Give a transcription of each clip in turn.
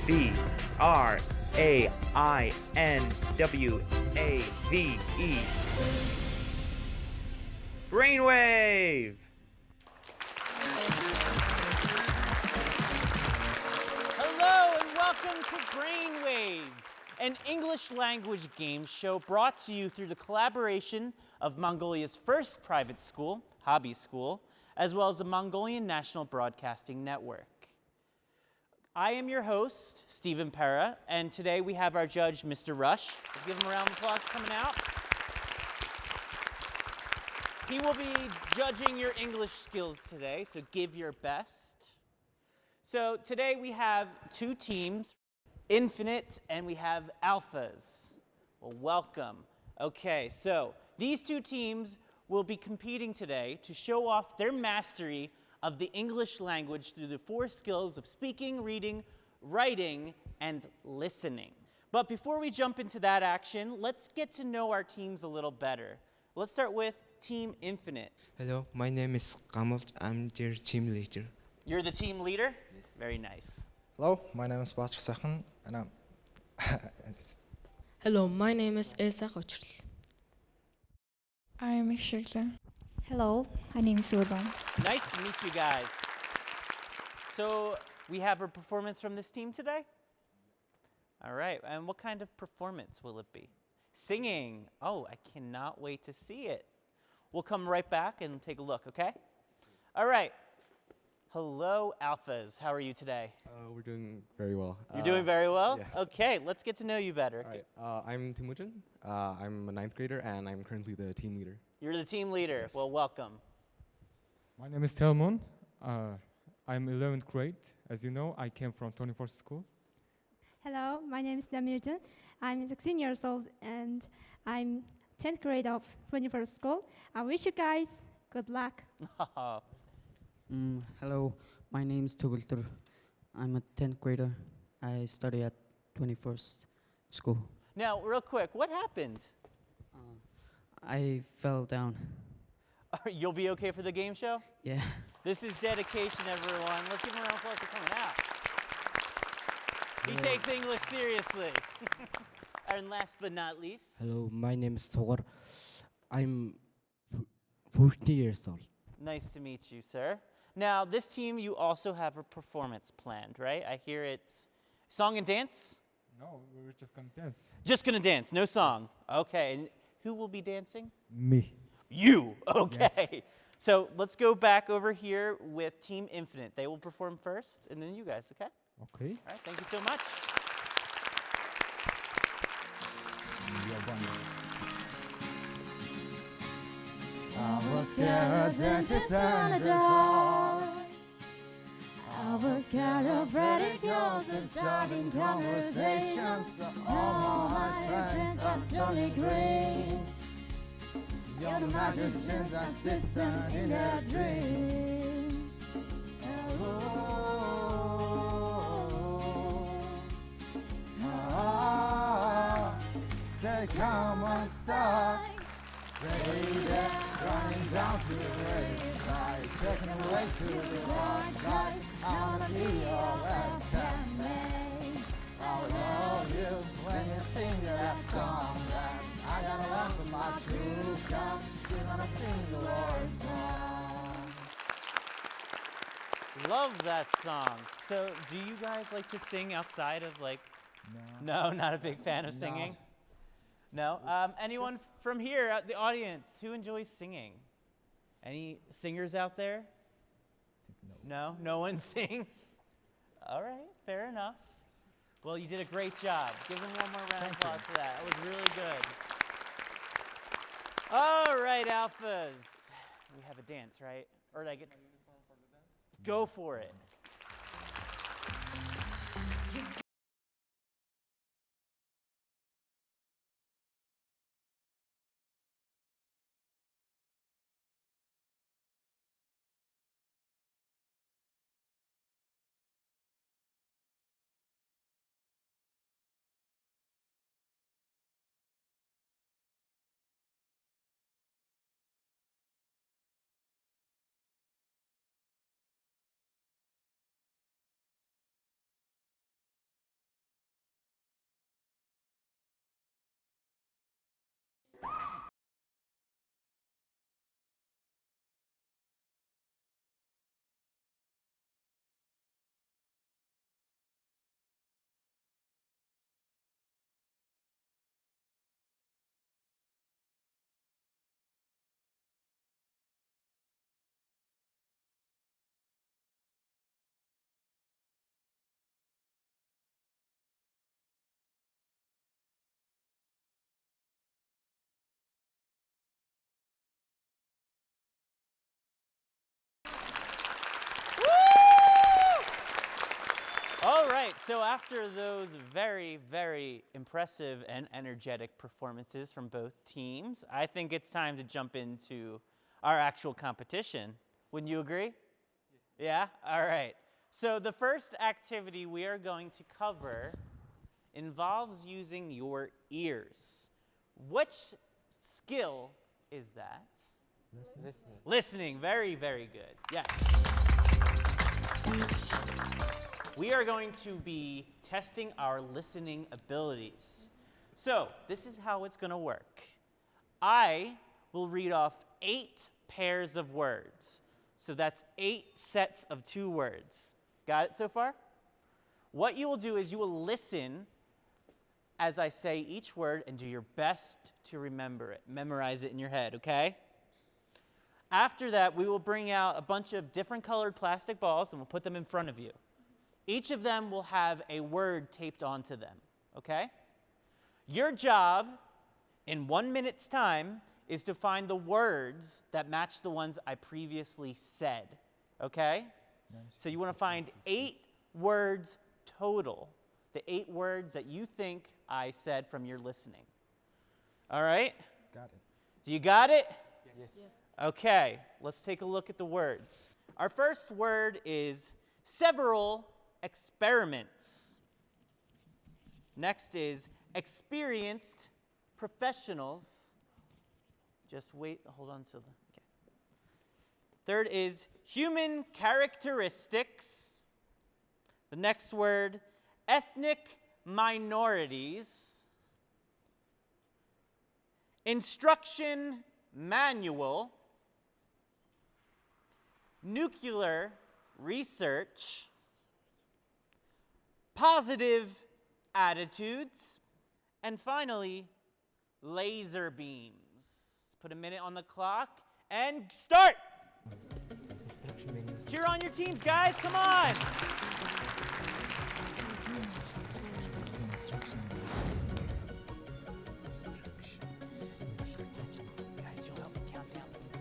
Brainwave! Hello and welcome to Brainwave, an English language game show brought to you through the collaboration of Mongolia's first private school, Hobby School, as well as the Mongolian National Broadcasting Network. I am your host, Stephen Pera, and today we have our judge, Mr. Rush. Let's give him a round of applause coming out. He will be judging your English skills today, so give your best. So today we have two teams, Infinite and we have ALPHAS. Well, welcome. Okay, so these two teams will be competing today to show off their mastery of the English language through the 4 skills of speaking, reading, writing, and listening. But before we jump into that action, let's get to know our teams a little better. Let's start with Team Infinite. Hello, my name is Kamal. I'm their team leader. You're the team leader? Yes. Very nice. Hello, my name is Stephan, and I'm... Hello, my name is Elsa Kochel. I'm Shirley. Hello, my name is Udon. Nice to meet you guys. So we have a performance from this team today? All right, and what kind of performance will it be? Singing. Oh, I cannot wait to see it. We'll come right back and take a look, okay? All right. Hello, ALPHAS. How are you today? We're doing very well. You're doing very well? Yes. Okay, let's get to know you better. All right. I'm Timujin. I'm a 9th grader, and I'm currently the team leader. You're the team leader. Yes. Well, welcome. My name is Telmon. I'm 11th grade. As you know, I came from 21st school. Hello, my name is Damirjan. I'm 16 years old and I'm 10th grade of 21st school. I wish you guys good luck. Hello, my name is Tugultur. I'm a 10th grader. I study at 21st school. Now, real quick, what happened? I fell down. You'll be okay for the game show? Yeah. This is dedication, everyone. Let's give him a round of applause for coming out. He takes English seriously. And last but not least. Hello, my name is Sogor. I'm 40 years old. Nice to meet you, sir. Now, this team, you also have a performance planned, right? I hear it's song and dance? No, we're just gonna dance. Just gonna dance, no song. Yes. Okay, and who will be dancing? Me. You, okay. Yes. So let's go back over here with Team Infinite. They will perform first, and then you guys, okay? Okay. All right, thank you so much. I was scared of dentists and the dark. I was scared of radicals and starting conversations. All my friends are Tony Green. Young magicians assistant in their dreams. They come unstuck. Baby, running down to the grave side, taken away to the dark side. I wanna be your left-hand man. I will love you when you sing that song. That I gotta run for my true cause. You're gonna sing the Lord's song. Love that song. So, do you guys like to sing outside of like? No, not a big fan of singing. No. Anyone from here, the audience, who enjoys singing? Any singers out there? No, no one sings. All right, fair enough. Well, you did a great job. Give them one more round of applause for that. That was really good. All right, ALPHAS. We have a dance, right? Or did I get? Go for it. All right, so after those very, very impressive and energetic performances from both teams, I think it's time to jump into our actual competition. Wouldn't you agree? Yes. Yeah? All right. So the first activity we are going to cover involves using your ears. Which skill is that? Listening. Very, very good. Yes. We are going to be testing our listening abilities. So this is how it's going to work. I will read off 8 pairs of words. So that's 8 sets of 2 words. Got it so far? What you will do is you will listen as I say each word and do your best to remember it. Memorize it in your head, okay? After that, we will bring out a bunch of different colored plastic balls and we'll put them in front of you. Each of them will have a word taped onto them, okay? Your job in 1 minute's time is to find the words that match the ones I previously said, okay? So you want to find 8 words total, the 8 words that you think I said from your listening. All right? Got it. Do you got it? Yes. Okay, let's take a look at the words. Our first word is several experiments. Next is experienced professionals. Just wait, hold on to the, okay. Third is human characteristics. The next word, ethnic minorities. Instruction manual. Nuclear research. Positive attitudes. And finally, laser beams. Let's put a minute on the clock and start. Cheer on your teams, guys. Come on. Guys, you'll help me count down from 5.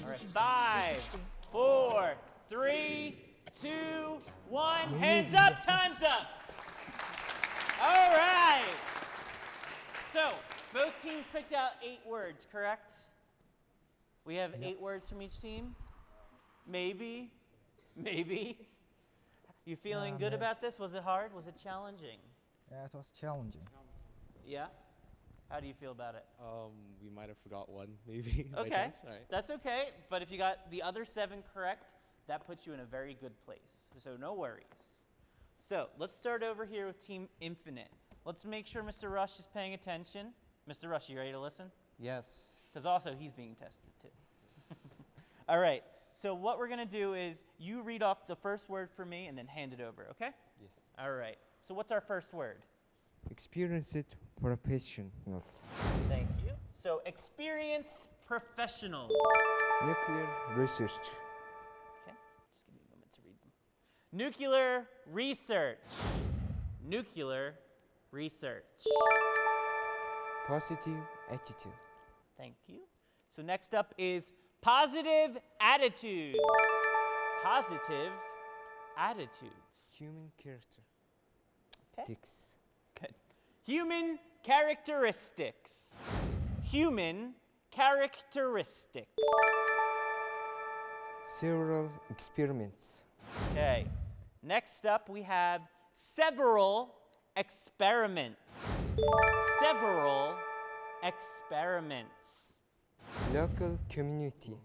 All right, 5, 4, 3, 2, 1. Hands up, time's up. All right. So, both teams picked out 8 words, correct? We have 8 words from each team? Maybe. You feeling good about this? Was it hard? Was it challenging? Yeah, it was challenging. Yeah? How do you feel about it? We might have forgot one, maybe. by Okay, chance. All right. that's okay. But if you got the other 7 correct, that puts you in a very good place. So no worries. So let's start over here with Team Infinite. Let's make sure Mr. Rush is paying attention. Mr. Rush, you ready to listen? Yes. Because also he's being tested too. All right. So what we're going to do is you read off the first word for me and then hand it over, okay? Yes. All right. So what's our first word? Experienced professional. Thank you. So experienced professionals. Nuclear research. Okay. Just give me a moment to read them. Nuclear research. Nuclear research. Positive attitude. Thank you. So next up is positive attitudes. Positive attitudes. Human character. Okay. Tics. Good. Human characteristics. Human characteristics. Several experiments. Okay. Next up we have several experiments. Several experiments. Local community.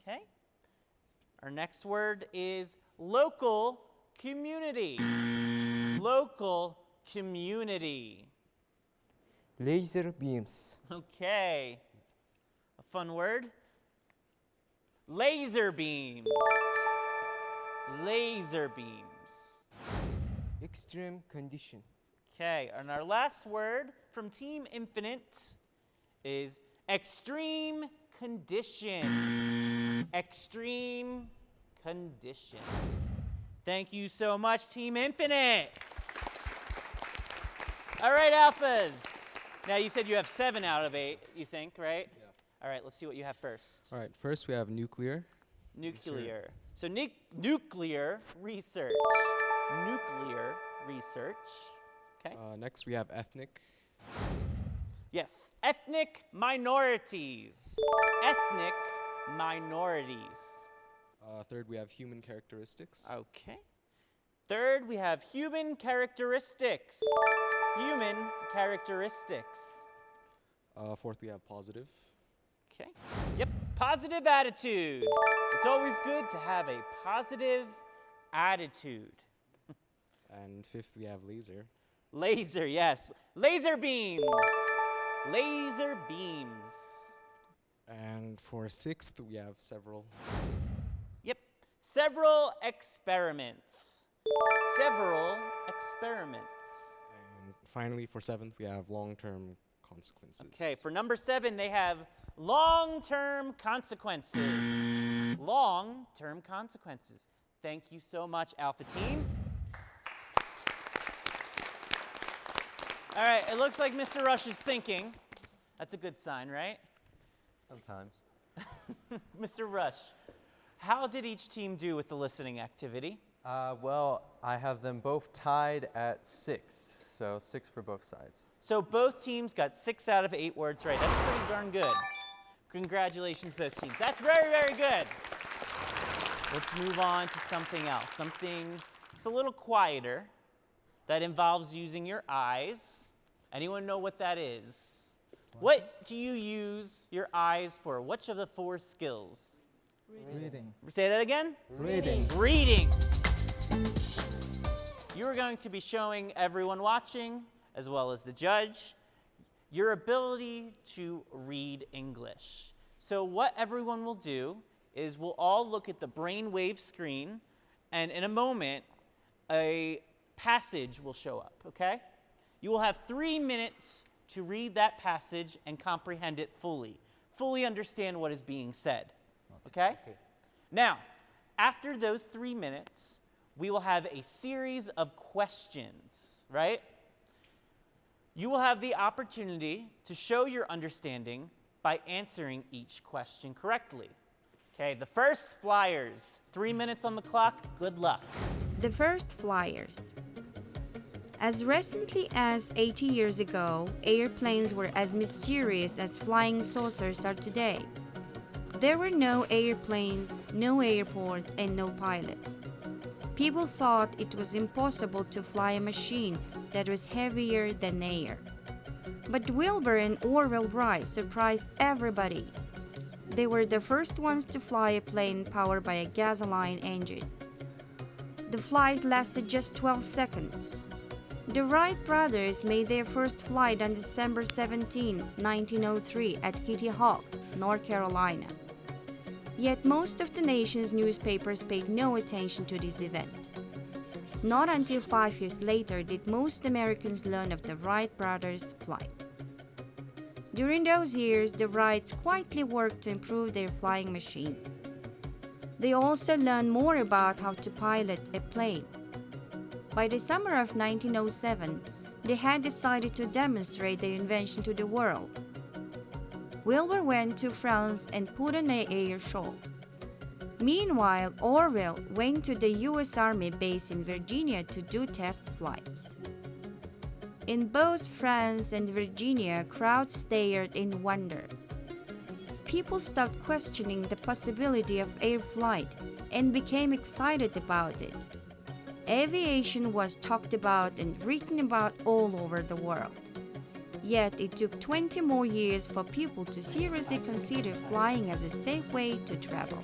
Okay. Our next word is local community. Local community. Laser beams. Okay. A fun word. Laser beams. Laser beams. Extreme condition. Okay, and our last word from Team Infinite is extreme condition. Extreme condition. Thank you so much, Team Infinite. All right, Alphas. Now, you said you have 7 out of 8, you think, right? Yeah. All right, let's see what you have first. All right, first we have nuclear. Nuclear. So nuclear research. Nuclear research. Okay. Next we have ethnic. Yes, ethnic minorities. Ethnic minorities. Third we have human characteristics. Okay. Third, we have human characteristics. Human characteristics. Fourth we have positive. Okay. Yep, positive attitude. It's always good to have a positive attitude. And fifth we have laser. Laser, yes. Laser beams. Laser beams. And for sixth we have several. Yep, several experiments. Several experiments. And finally for seventh we have long-term consequences. Okay, for number 7, they have long-term consequences. Long-term consequences. Thank you so much, Alpha Team. All right, it looks like Mr. Rush is thinking. That's a good sign, right? Sometimes. Mr. Rush, how did each team do with the listening activity? Well, I have them both tied at 6, so 6 for both sides. So both teams got 6 out of 8 words right. That's pretty darn good. Congratulations, both teams. That's very, very good. Let's move on to something else. Something that's a little quieter, that involves using your eyes. Anyone know what that is? What do you use your eyes for? Which of the 4 skills? Reading. Say that again? Reading. Reading. You are going to be showing everyone watching, as well as the judge, your ability to read English. So what everyone will do is we'll all look at the brainwave screen, and in a moment, a passage will show up, okay? You will have 3 minutes to read that passage and comprehend it fully. Fully understand what is being said, okay? Now, after those 3 minutes, we will have a series of questions, right? You will have the opportunity to show your understanding by answering each question correctly. Okay, the first flyers, 3 minutes on the clock, good luck. The first flyers. As recently as 80 years ago, airplanes were as mysterious as flying saucers are today. There were no airplanes, no airports, and no pilots. People thought it was impossible to fly a machine that was heavier than air. But Wilbur and Orville Wright surprised everybody. They were the first ones to fly a plane powered by a gasoline engine. The flight lasted just 12 seconds. The Wright brothers made their first flight on December 17, 1903 at Kitty Hawk, North Carolina. Yet most of the nation's newspapers paid no attention to this event. Not until 5 years later did most Americans learn of the Wright brothers' flight. During those years, the Wrights quietly worked to improve their flying machines. They also learned more about how to pilot a plane. By the summer of 1907, they had decided to demonstrate their invention to the world. Wilbur went to France and put on an air show. Meanwhile, Orville went to the U.S. Army base in Virginia to do test flights. In both France and Virginia, crowds stared in wonder. People stopped questioning the possibility of air flight and became excited about it. Aviation was talked about and written about all over the world. Yet it took 20 more years for people to seriously consider flying as a safe way to travel.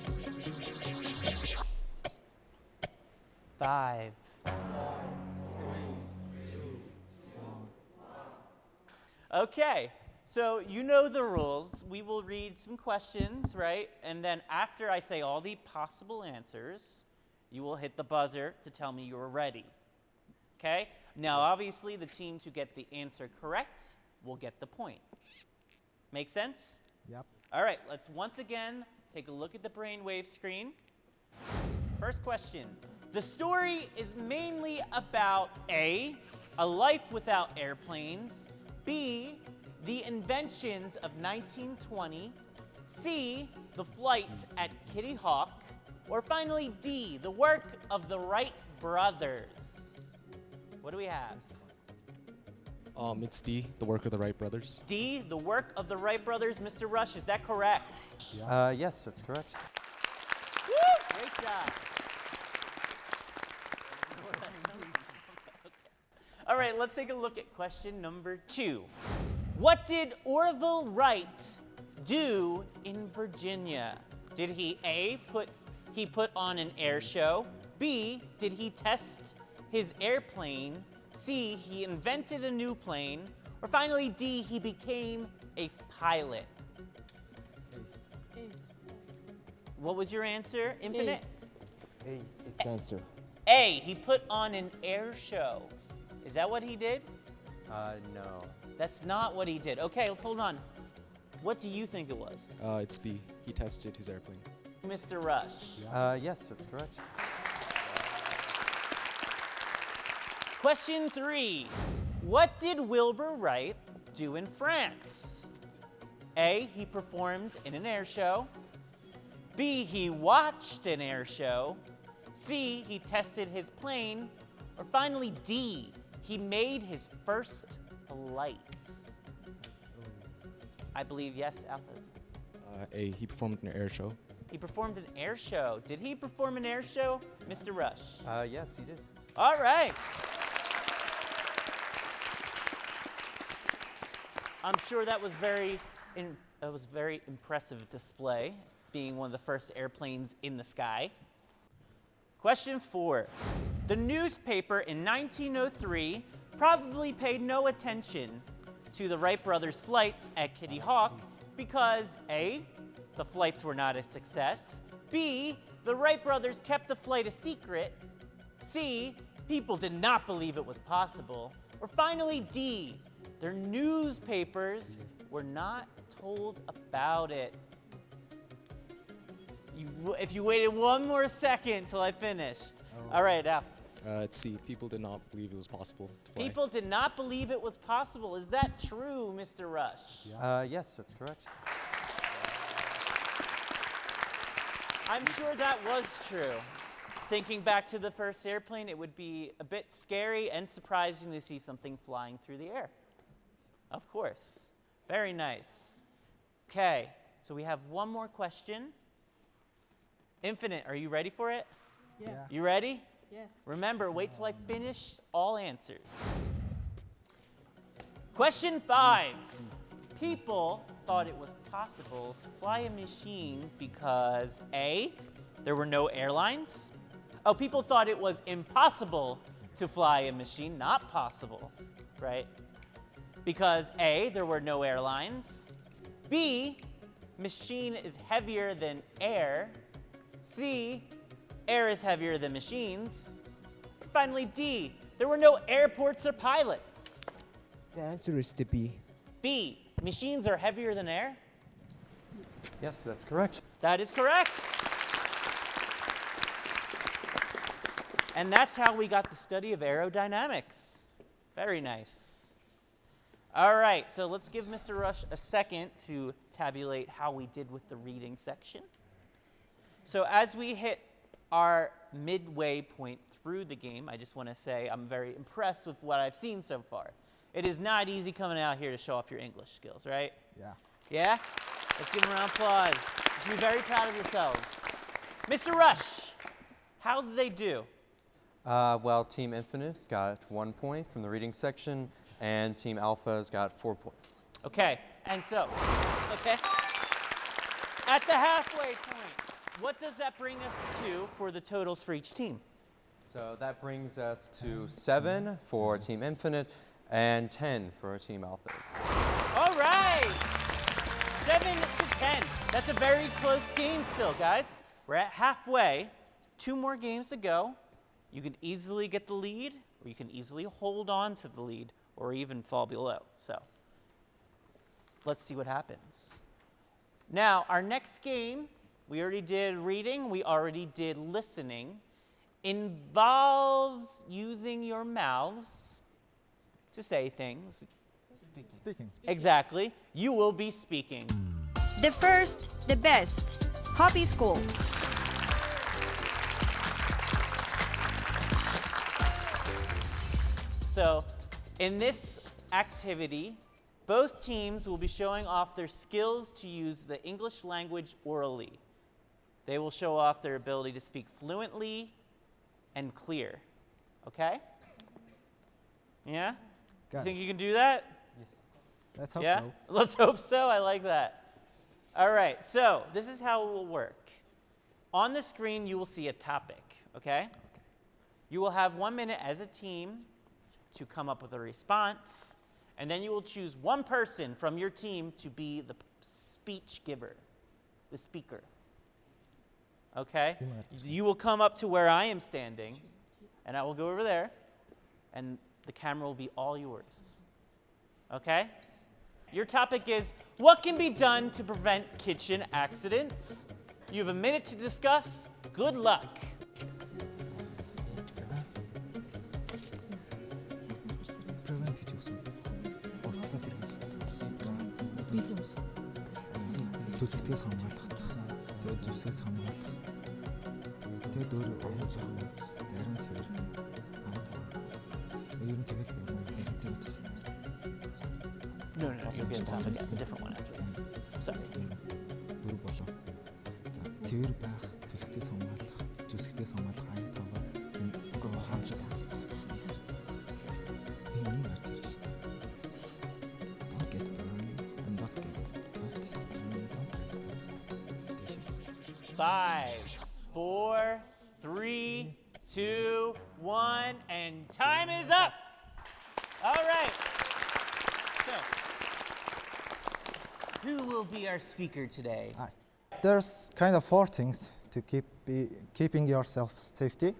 5. Okay, so you know the rules. We will read some questions, right? And then after I say all the possible answers, you will hit the buzzer to tell me you're ready. Okay? Now, obviously, the team to get the answer correct will get the point. Make sense? Yep. All right, let's once again take a look at the brainwave screen. First question. The story is mainly about A, a life without airplanes, B, the inventions of 1920, C, the flights at Kitty Hawk, or finally D, the work of the Wright brothers? What do we have? It's D, the work of the Wright brothers. D, the work of the Wright brothers. Mr. Rush, is that correct? Yes, that's correct. Woo! Great job. All right, let's take a look at question number 2. What did Orville Wright do in Virginia? Did he A, put on an air show? B, did he test his airplane? C, he invented a new plane? Or finally, D, he became a pilot? What was your answer, Infinite? A is the answer. A, he put on an air show. Is that what he did? No. That's not what he did. Okay, let's hold on. What do you think it was? It's B, he tested his airplane. Mr. Rush. Yes, that's correct. Question 3. What did Wilbur Wright do in France? A, he performed in an air show. B, he watched an air show. C, he tested his plane. Or finally, D, he made his first flight. I believe yes, ALPHAS. A, he performed in an air show. He performed an air show. Did he perform an air show, Mr. Rush? Yes, he did. All right. I'm sure that was very impressive display, being one of the first airplanes in the sky. Question 4. The newspaper in 1903 probably paid no attention to the Wright brothers' flights at Kitty Hawk because A, the flights were not a success. B, the Wright brothers kept the flight a secret. C, people did not believe it was possible. Or finally, D, their newspapers were not told about it. If you waited one more second till I finished. All right, Al. It's C, people did not believe it was possible to fly. People did not believe it was possible. Is that true, Mr. Rush? Yes, that's correct. I'm sure that was true. Thinking back to the first airplane, it would be a bit scary and surprising to see something flying through the air. Of course. Very nice. Okay, so we have one more question. Infinite, are you ready for it? Yeah. You ready? Yeah. Remember, wait till I finish all answers. Question 5. People thought it was possible to fly a machine because A, there were no airlines. Oh, people thought it was impossible to fly a machine, not possible, right? Because A, there were no airlines. B, machine is heavier than air. C, air is heavier than machines. Finally, D, there were no airports or pilots. The answer is the B. B, machines are heavier than air? Yes, that's correct. That is correct. And that's how we got the study of aerodynamics. Very nice. All right, so let's give Mr. Rush a second to tabulate how we did with the reading section. So as we hit our midway point through the game, I just want to say I'm very impressed with what I've seen so far. It is not easy coming out here to show off your English skills, right? Yeah. Yeah? Let's give them a round of applause. You should be very proud of yourselves. Mr. Rush, how did they do? Well, Team Infinite got 1 point from the reading section, and Team ALPHAS got 4 points. Okay, and so, okay. At the halfway point, what does that bring us to for the totals for each team? So that brings us to 7 for Team Infinite and 10 for Team ALPHAS. All right, 7 to 10. That's a very close game still, guys. We're at halfway. 2 more games to go. You can easily get the lead, or you can easily hold on to the lead, or even fall below. So let's see what happens. Now, our next game, we already did reading, we already did listening, involves using your mouths to say things. Speaking. Exactly. You will be speaking. The first, the best. Hobby School. So, in this activity, both teams will be showing off their skills to use the English language orally. They will show off their ability to speak fluently and clear. Okay? Yeah? You think you can do that? Yes. Let's hope Yeah? so. Let's hope so. I like that. All right, so this is how it will work. On the screen, you will see a topic, okay? You will have 1 minute as a team to come up with a response, and then you will choose one person from your team to be the speech giver, the speaker. Okay? You will come up to where I am standing, and I will go over there, and the camera will be all yours. Okay? Your topic is, what can be done to prevent kitchen accidents? You have a minute to discuss. Good luck. Төлөвтгөөс хамгаалах, тэгээд зүсгээс хамгаалах. Тэгээд өөр орон зохион, нарийн цэвэр, ер нь тэгэл No, you'll be on top again. A different one after this. Sorry. Дөрв болоо. За, цэвэр байх, төлөвтгөөс хамгаалах, зүсгээс хамгаалах аяг таваа. Гоо хамжаас. Энэ гарч ирж байна. Don't get burned and don't get cut and don't get dishes. 5, 4, 3, 2, 1, and time is up. All right. So, who will be our speaker today? There's kind of 4 things to keeping yourself safety.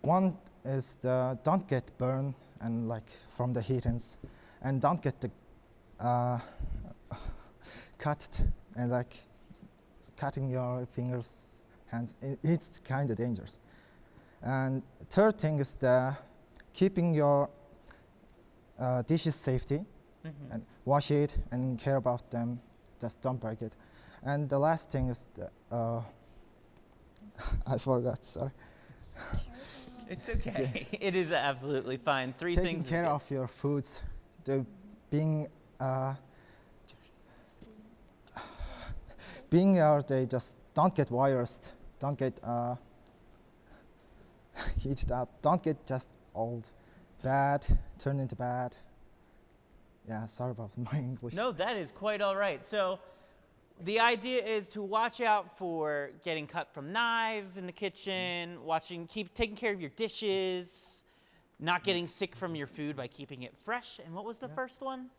One is don't get burned and like from the heatings, and don't get the cut and like cutting your fingers, hands. It's kind of dangerous. And third thing is keeping your dishes safety, and wash it and care about them. Just don't break it. And the last thing is I forgot. Sorry. It's okay. It is absolutely fine. 3 Taking things. care of your foods, they just don't get virused, don't get heated up, don't get just old, bad, turn into bad. Yeah, sorry about my English. No, that is quite all right. So, the idea is to watch out for getting cut from knives in the kitchen, keep taking care of your dishes, not getting sick from your food by keeping it fresh. And what was the first one?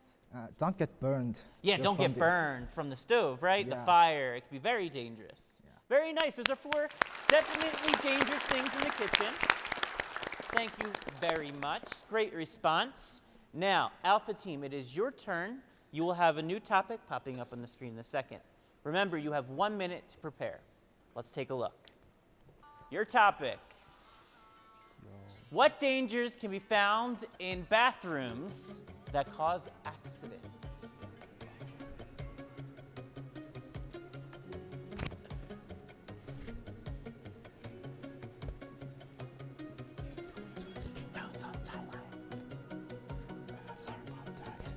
Don't get burned. Yeah, don't get burned from the stove, right? Yeah. The fire. It can be very dangerous. Yeah. Very nice. Those are 4 definitely dangerous things in the kitchen. Thank you very much. Great response. Now, Alpha Team, it is your turn. You will have a new topic popping up on the screen in a second. Remember, you have 1 minute to prepare. Let's take a look. Your topic. What dangers can be found in bathrooms that cause accidents? Phone's on silent. Sorry about that.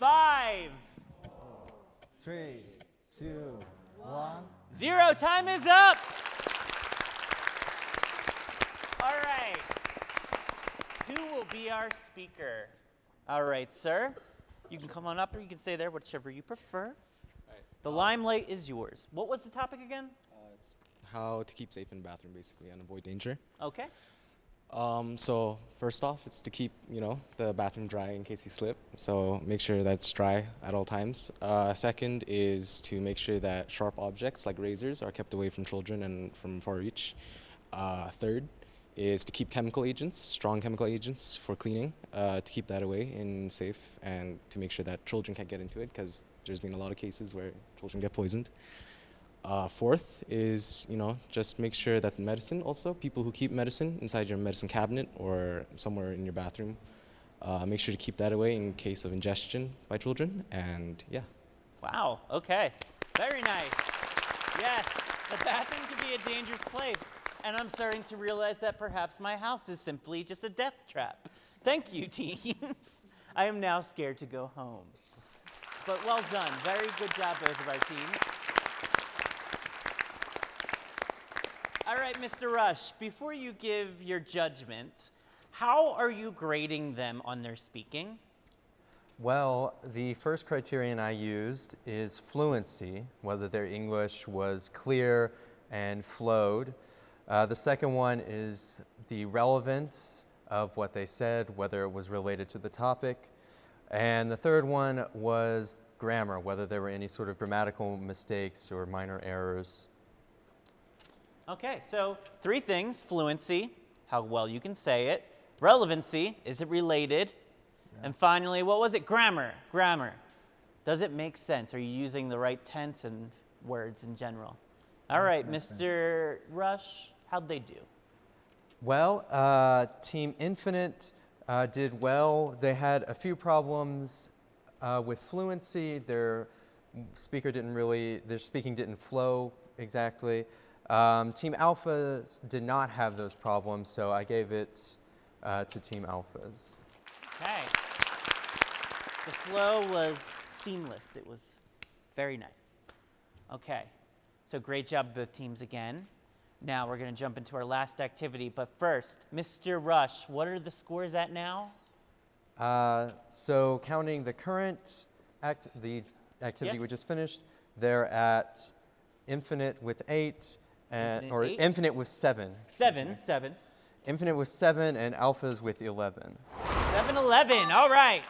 Five, 3, 2, 1. 0. Time is up. All right. Who will be our speaker? All right, sir. You can come on up or you can stay there, whichever you prefer. The limelight is yours. What was the topic again? It's how to keep safe in the bathroom, basically, and avoid danger. Okay. So first off, it's to keep, the bathroom dry in case you slip. So make sure that's dry at all times. Second is to make sure that sharp objects like razors are kept away from children and from far reach. Third is to keep strong chemical agents for cleaning, to keep that away and safe, and to make sure that children can't get into it, because there's been a lot of cases where children get poisoned. Fourth is, just make sure that medicine also, people who keep medicine inside your medicine cabinet or somewhere in your bathroom, make sure to keep that away in case of ingestion by children, and yeah. Wow, okay. Very nice. Yes, the bathroom can be a dangerous place, and I'm starting to realize that perhaps my house is simply just a death trap. Thank you, teams. I am now scared to go home. But well done. Very good job, both of our teams. All right, Mr. Rush, before you give your judgment, how are you grading them on their speaking? Well, the first criterion I used is fluency, whether their English was clear and flowed. The second one is the relevance of what they said, whether it was related to the topic. And the third one was grammar, whether there were any sort of grammatical mistakes or minor errors. Okay, so 3 things: fluency, how well you can say it; relevancy, is it related? Yeah. And finally, what was it? Grammar. Grammar. Does it make sense? Are you using the right tense and words in general? All right, Mr. Rush, how'd they do? Well, Team Infinite did well. They had a few problems with fluency. Their speaking didn't flow exactly. Team Alphas did not have those problems, so I gave it to Team Alphas. Okay. The flow was seamless. It was very nice. Okay. So great job, both teams again. Now we're going to jump into our last activity, but first, Mr. Rush, what are the scores at now? So counting the current activity we just finished, they're at Infinite with 8, Infinite with 7. 7. Infinite with 7 and Alphas with 11. 7-11, all right.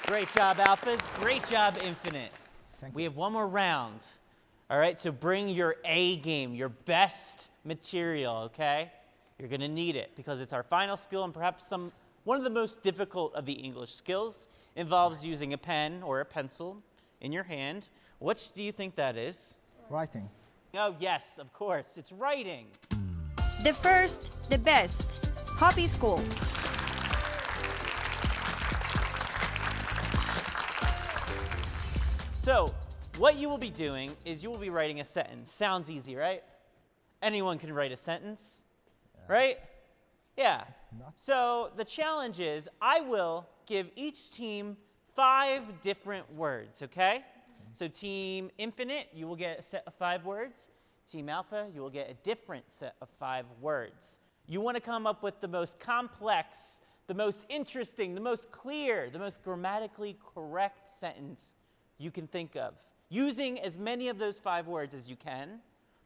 Great job, Alphas. Great job, Infinite. We have one more round. All right, so bring your A game, your best material, okay? You're gonna need it because it's our final skill, and perhaps one of the most difficult of the English skills involves using a pen or a pencil in your hand. What do you think that is? Writing. Oh, yes, of course, it's writing. The first, the best. Copy school. So, what you will be doing is you will be writing a sentence. Sounds easy, right? Anyone can write a sentence, right? Yeah. So the challenge is I will give each team 5 different words, okay? So Team Infinite, you will get a set of 5 words. Team Alpha, you will get a different set of 5 words. You want to come up with the most complex, the most interesting, the most clear, the most grammatically correct sentence you can think of, using as many of those 5 words as you can,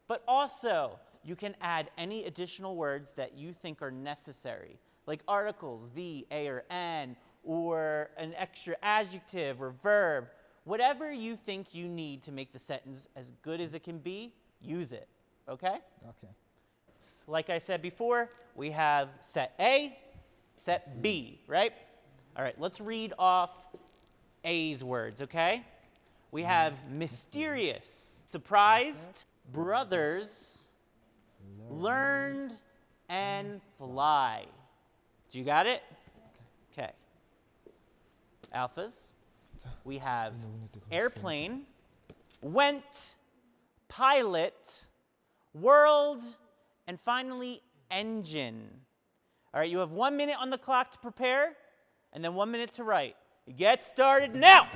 but also you can add any additional words that you think are necessary, like articles, the, a, or an, or an extra adjective or verb. Whatever you think you need to make the sentence as good as it can be, use it, okay? Okay. Like I said before, we have set A, set B, right? All right, let's read off A's words, okay? We have mysterious, surprised, brothers, learned, and fly. Do you got it? Okay. Alphas. We have airplane, went, pilot, world, and finally engine. All right, you have 1 minute on the clock to prepare, and then 1 minute to write. Get started now!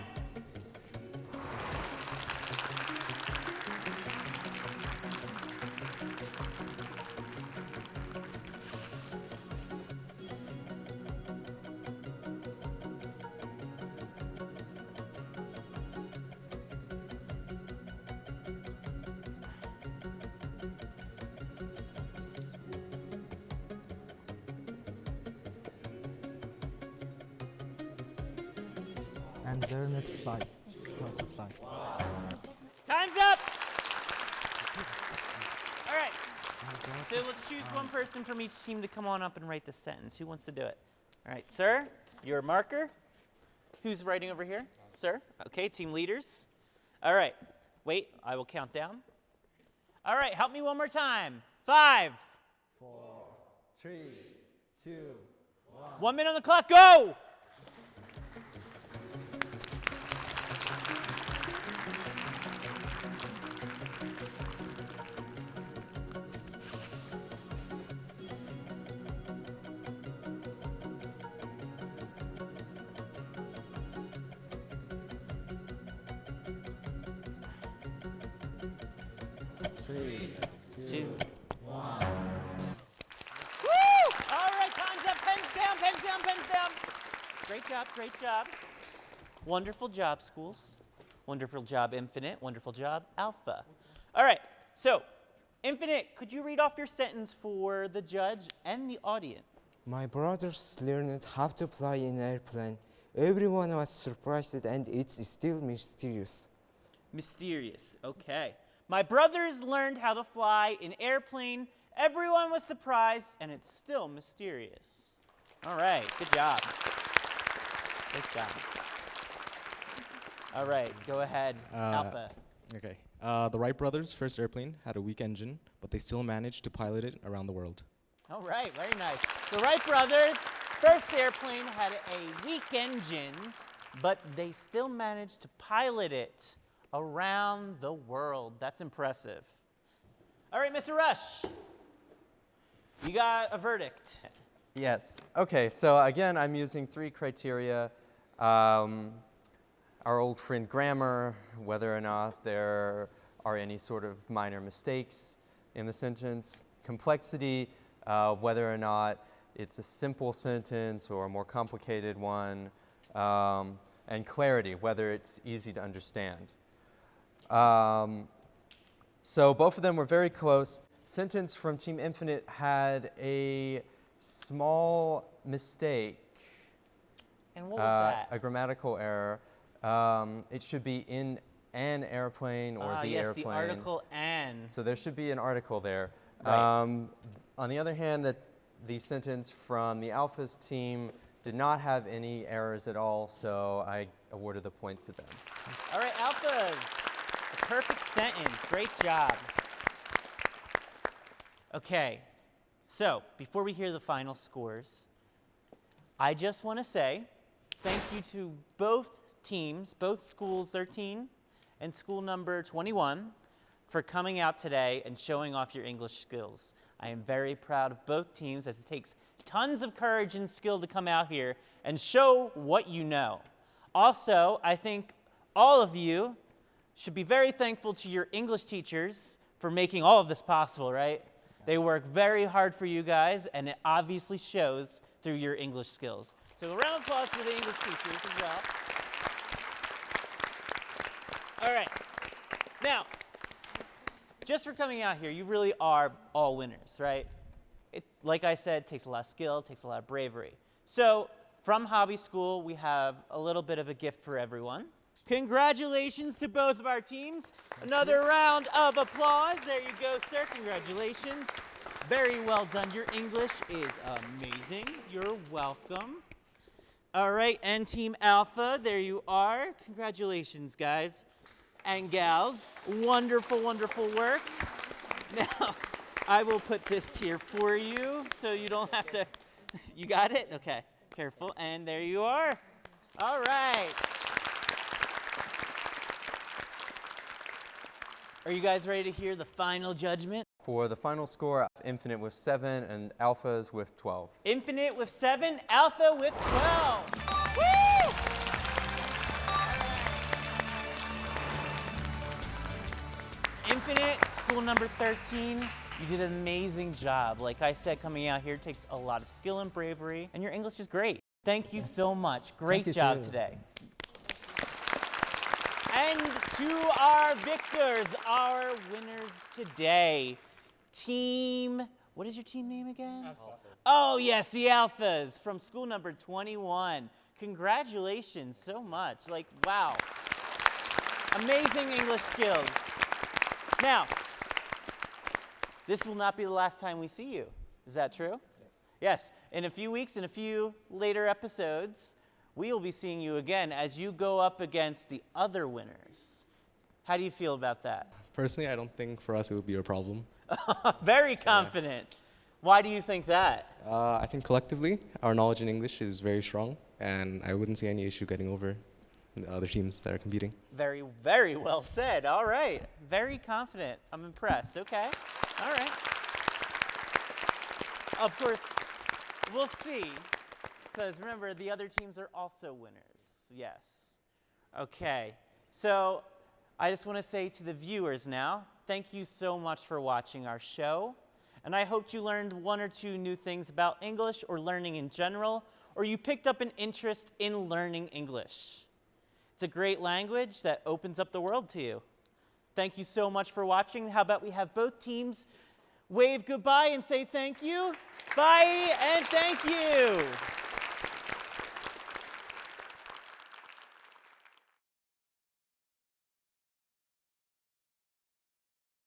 And learn it fly. How to fly. Time's up! All right. So let's choose one person from each team to come on up and write the sentence. Who wants to do it? All right, sir, your marker. Who's writing over here? Sir? Okay, team leaders. All right. Wait, I will count down. All right, help me one more time. 5, 4, 3, 2, 1. 1 minute on the clock, go! Three, 2, 1. Woo! All right, time's up. Pens down, pens down, pens down. Great job, great job. Wonderful job, schools. Wonderful job, Infinite. Wonderful job, Alpha. All right, so, Infinite, could you read off your sentence for the judge and the audience? My brothers learned how to fly in airplane. Everyone was surprised and it's still mysterious. Mysterious, okay. My brothers learned how to fly in airplane. Everyone was surprised, and it's still mysterious. All right, good job. Good job. All right, go ahead, Alpha. Okay. The Wright brothers' first airplane had a weak engine, but they still managed to pilot it around the world. All right, very nice. The Wright brothers' first airplane had a weak engine, but they still managed to pilot it around the world. That's impressive. All right, Mr. Rush, you got a verdict. Yes. Okay, so again, I'm using 3 criteria. Our old friend grammar, whether or not there are any sort of minor mistakes in the sentence. Complexity, whether or not it's a simple sentence or a more complicated one. And clarity, whether it's easy to understand. So both of them were very close. Sentence from Team Infinite had a small mistake. And what was that? A grammatical error. It should be in an airplane or the yes, airplane. the article "an." So there should be an article there. Right. On the other hand, the sentence from the ALPHAS team did not have any errors at all, so I awarded the point to them. All right, Alphas. A perfect sentence. Great job. Okay, so before we hear the final scores, I just want to say thank you to both teams, both schools 13 and school number 21, for coming out today and showing off your English skills. I am very proud of both teams, as it takes tons of courage and skill to come out here and show what you know. Also, I think all of you should be very thankful to your English teachers for making all of this possible, right? They work very hard for you guys, and it obviously shows through your English skills. So a round of applause for the English teachers as well. All right. Now, just for coming out here, you really are all winners, right? It, like I said, takes a lot of skill, takes a lot of bravery. So from Hobby School, we have a little bit of a gift for everyone. Congratulations to both of our teams. Another round of applause. There you go, sir. Congratulations. Very well done. Your English is amazing. You're welcome. All right, and Team Alpha, there you are. Congratulations, guys and gals. Wonderful, wonderful work. Now, I will put this here for you so you don't have to. You got it? Okay, careful. And there you are. All right. Are you guys ready to hear the final judgment? For the final score, Infinite with 7 and ALPHAS with 12. Infinite with 7, Alpha with 12. Woo! Infinite, school number 13, you did an amazing job. Like I said, coming out here takes a lot of skill and bravery, and your English is great. Thank you so much. Great job today. And to our victors, our winners today, team, what is your team name again? ALPHAS. Oh yes, the ALPHAS from school number 21. Congratulations so much. Like, wow. Amazing English skills. Now, this will not be the last time we see you. Is that true? Yes. Yes. In a few weeks, in a few later episodes, we will be seeing you again as you go up against the other winners. How do you feel about that? Personally, I don't think for us it would be a problem. Very confident. Why do you think that? I think collectively, our knowledge in English is very strong, and I wouldn't see any issue getting over the other teams that are competing. Very, very well said. All right. Very confident. I'm impressed. Okay. All right. Of course, we'll see, because remember, the other teams are also winners. Yes. Okay. So I just want to say to the viewers now, thank you so much for watching our show. And I hope you learned one or two new things about English or learning in general, or you picked up an interest in learning English. It's a great language that opens up the world to you. Thank you so much for watching. How about we have both teams wave goodbye and say thank you? Bye and thank you.